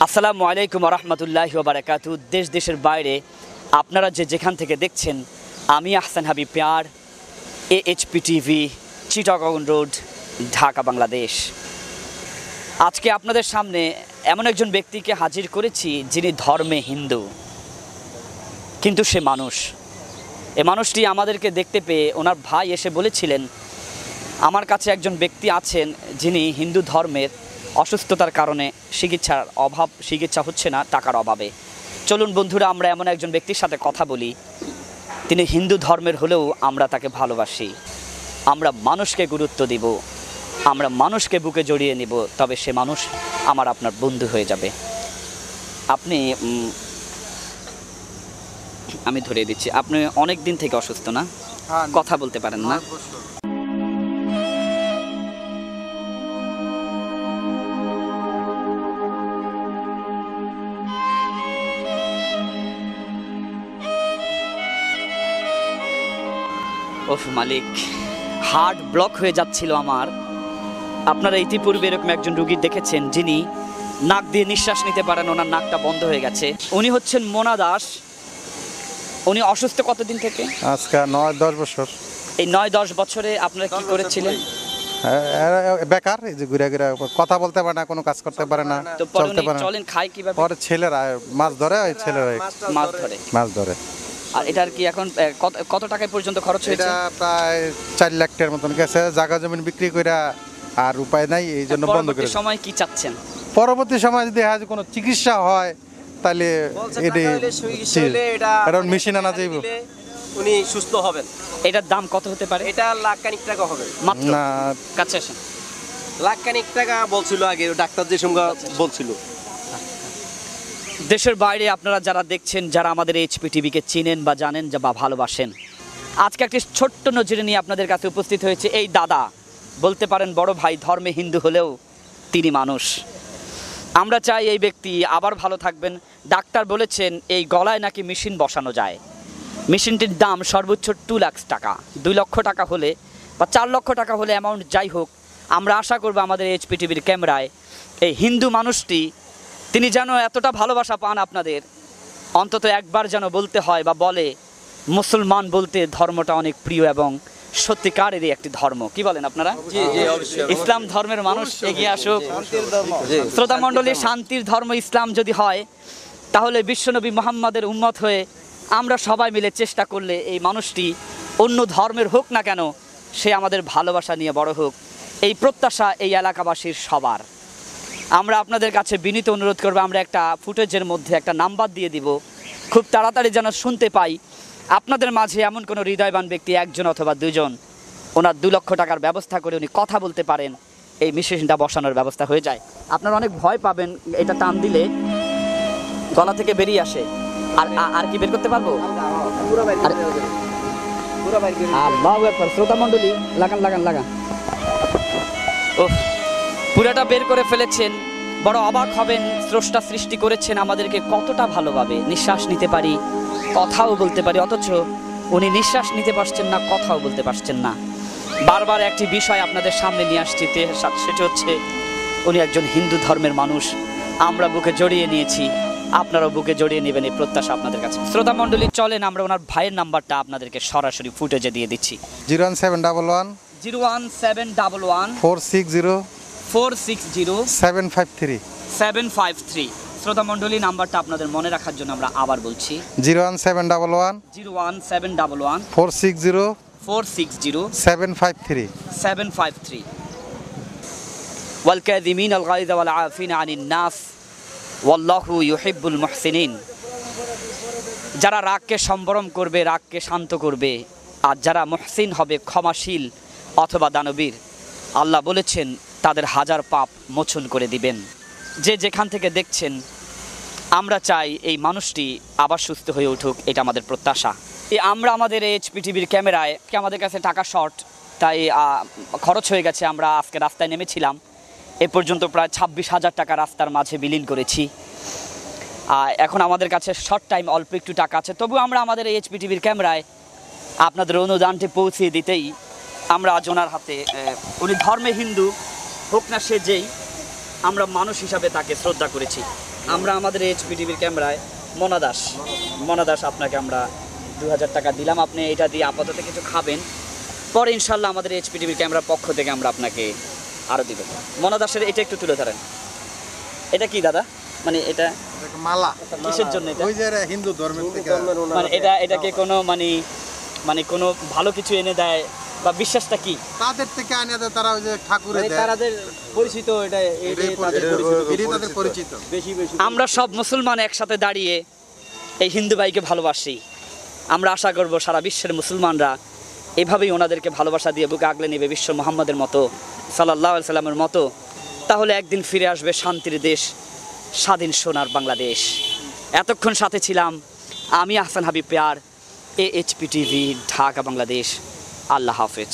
আসসালামু আলাইকুম রহমতুল্লাহি ওয়া বারাকাতুহু। দেশ দেশের বাইরে আপনারা যেখান থেকে দেখছেন, আমি আহসান হাবিব প্যার, AHP TV, Chittagong road, Dhaka, Bangladesh. আজকে আপনাদের সামনে এমন একজন ব্যক্তিকে হাজির করেছি যিনি ধর্মে হিন্দু, কিন্তু সে মানুষ। এ মানুষটি আমাদেরকে দেখতে পেয়ে ওনার ভাই এসে বলেছিলেন, আমার কাছে একজন ব্যক্তি আছেন যিনি হিন্দু ধর্মের, অসুস্থতার কারণে চিকিৎসা হচ্ছে না টাকার অভাবে। চলুন বন্ধুরা, আমরা এমন একজন ব্যক্তির সাথে কথা বলি। তিনি হিন্দু ধর্মের হলেও আমরা তাকে ভালোবাসি, আমরা মানুষকে গুরুত্ব দিব, আমরা মানুষকে বুকে জড়িয়ে নিব, তবে সে মানুষ আমার আপনার বন্ধু হয়ে যাবে। আমি ধরিয়ে দিচ্ছি, আপনি অনেক দিন থেকে অসুস্থ না? কথা বলতে পারেন না? ওফ মালিক, হার্ট ব্লক হয়ে যাচ্ছিল আমার। আপনারা ইতিপূর্বে এরকম একজন রুগী দেখেছেন যিনি নাক দিয়ে নিঃশ্বাস নিতে পারেন, ওনার নাকটা বন্ধ হয়ে গেছে। উনি হচ্ছেন মোনা দাস। উনি অসুস্থ কতদিন থেকে? আজকে 9-10 বছর। এই 9-10 বছরে আপনারা কি করেছিলেন? বেকার, এই যে ঘুরে ঘুরে কথা বলতে পারে না, কোনো কাজ করতে পারে না, তো চলতে পারে না। চলেন খাই কিভাবে? পরে ছেলেরা মাছ ধরে, ওই ছেলেরা মাছ ধরে। আর এটার কি এখন কত টাকা পর্যন্ত খরচ হয়েছে? এটা প্রায় 4 লাখ টাকার মতন গেছে। জায়গা জমি বিক্রি করে আর উপায় নাই, এই জন্য বন্ধ করে। সময় কি চাচ্ছেন? পরবর্তী সময় যদি কোনো চিকিৎসা হয় তাহলে এটা মেশিন আনা যাইব, উনি সুস্থ হবেন। এটার দাম কত হতে পারে? এটা লাখ খানিক টাকা হবে মাত্র। না, কাছে আসেন। লাখ খানিক টাকা বলছিল আগে ডাক্তার, যে সঙ্গে বলছিল। দেশের বাইরে আপনারা যারা দেখছেন, যারা আমাদের AHP টিভিকে চিনেন বা জানেন বা ভালোবাসেন, আজকে একটি ছোট্ট নজির নিয়ে আপনাদের কাছে উপস্থিত হয়েছে এই দাদা। বলতে পারেন বড় ভাই, ধর্মে হিন্দু হলেও তিনি মানুষ। আমরা চাই এই ব্যক্তি আবার ভালো থাকবেন। ডাক্তার বলেছেন এই গলায় নাকি মেশিন বসানো যায়। মেশিনটির দাম সর্বোচ্চ 2 লাখ টাকা, 2 লক্ষ টাকা হলে বা 4 লক্ষ টাকা হলে, অ্যামাউন্ট যাই হোক, আমরা আশা করব আমাদের AHP টিভির ক্যামেরায় এই হিন্দু মানুষটি, তিনি যেন এতটা ভালোবাসা পান আপনাদের, অন্তত একবার যেন বলতে হয় বা বলে, মুসলমান বলতে ধর্মটা অনেক প্রিয় এবং সত্যিকারেরই একটি ধর্ম। কি বলেন আপনারা? ইসলাম ধর্মের মানুষ এগিয়ে আসুক। শ্রোতা মণ্ডলী, শান্তির ধর্ম ইসলাম যদি হয়, তাহলে বিশ্বনবী মুহাম্মাদের উম্মত হয়ে আমরা সবাই মিলে চেষ্টা করলে এই মানুষটি অন্য ধর্মের হোক না কেন, সে আমাদের ভালোবাসা নিয়ে বড় হোক, এই প্রত্যাশা এই এলাকাবাসীর সবার। আমরা আপনাদের কাছে বিনীত অনুরোধ করবো, আমরা একটা ফুটেজের মধ্যে একটা নাম্বার দিয়ে দিব, খুব তাড়াতাড়ি যেন শুনতে পাই আপনাদের মাঝে এমন কোনো হৃদয়বান ব্যক্তি, একজন অথবা দুজন, ওনার 2 লক্ষ টাকার ব্যবস্থা করে উনি কথা বলতে পারেন, এই মেশিনটা বসানোর ব্যবস্থা হয়ে যায়। আপনারা অনেক ভয় পাবেন, এটা টান দিলে গলা থেকে বেরিয়ে আসে। আর কি বের করতে পারবো? শ্রোতা মণ্ডলী, লাগান। ও, পুরাটা বের করে ফেলেছেন। বড় অবাক হবেন, স্রষ্টা সৃষ্টি করেছেন আমাদেরকে কতটা ভালোভাবে। নিঃশ্বাস নিতে পারি, কথাও বলতে পারি, অথচ উনি নিঃশ্বাস নিতে পারছেন না, কথাও বলতে পারছেন না। বারবার একটি বিষয় আপনাদের সামনে নিয়ে আসছি, সেটা হচ্ছে উনি একজন হিন্দু ধর্মের মানুষ। আমরা বুকে জড়িয়ে নিয়েছি, আপনারাও বুকে জড়িয়ে নেবেন, এই প্রত্যাশা আপনাদের কাছে। শ্রোতা মণ্ডলী, চলেন আমরা ওনার ভাইয়ের নাম্বারটা আপনাদেরকে সরাসরি ফুটেজে দিয়ে দিচ্ছি। 01711 460 753। শ্রোতা মণ্ডলী, নাম্বারটা আপনাদের মনে রাখার জন্য আমরা আবার বলছি, 01711 460 753। والكاظمين الغيظ والعافين عن الناس والله يحب المحسنين। যারা রাগকে সম্বরণ করবে, রাগকে শান্ত করবে, আর যারা মুহসিন হবে, ক্ষমাশীল অথবা দানবীর, আল্লাহ বলেছেন তাদের 1000 পাপ মোচন করে দিবেন। যে যেখান থেকে দেখছেন, আমরা চাই এই মানুষটি আবার সুস্থ হয়ে উঠুক, এটা আমাদের প্রত্যাশা। আমরা আমাদের AHP টিভির ক্যামেরায়, আমাদের কাছে টাকা শর্ট, তাই খরচ হয়ে গেছে। আমরা আজকে রাস্তায় নেমেছিলাম, এ পর্যন্ত প্রায় 26,000 টাকা রাস্তার মাঝে বিলীন করেছি। এখন আমাদের কাছে শর্ট টাইম অল্প একটু টাকা আছে, তবু আমরা আমাদের AHP টিভির ক্যামেরায় আপনাদের অনুদানটি পৌঁছে দিতেই আমরা আজ ওনার হাতে, উনি ধর্মে হিন্দু হোক না সে যেই, আমরা মানুষ হিসাবে তাকে শ্রদ্ধা করেছি। আমরা আমাদের এইচপি টিভির ক্যামেরায় মনা দাস আপনাকে আমরা 2000 টাকা দিলাম, আপনি এটা দিয়ে আপাতত কিছু খাবেন, পরে ইনশাল্লাহ আমাদের এইচপি টিভির ক্যামেরার পক্ষ থেকে আমরা আপনাকে আরও দিব। মনা দাসের এটা একটু তুলে ধরেন। এটা কি দাদা, মানে এটা এটাকে মালা কিসের জন্য এটা? ওই যে এরা হিন্দু ধর্মের থেকে মানে এটাকে কোনো মানে কোনো ভালো কিছু এনে দেয় বা বিশ্বাসটা কি? তাদের থেকে আনে দেয়, তারা ওই যে ঠাকুরে মানে দেয়, তাদের পরিচিত, এটা এটাই তাদের এটাই তাদের পরিচিত। বেশি বেশি আমরা সব মুসলমান একসাথে দাঁড়িয়ে এই হিন্দু ভাইকে ভালোবাসি। আমরা আশা করব সারা বিশ্বের মুসলমানরা এভাবেই ওনাদেরকে ভালোবাসা দিয়ে বুকে আগলে নেবে বিশ্ব মুহাম্মাদের মতো, সাল্লাল্লাহু আলাইহি সাল্লামের মতো। তাহলে একদিন ফিরে আসবে শান্তির দেশ, স্বাধীন সোনার বাংলাদেশ। এতক্ষণ সাথে ছিলাম আমি আহসান হাবিব পেয়ার, AHP টিভি, ঢাকা, বাংলাদেশ। আল্লাহ হাফেজ।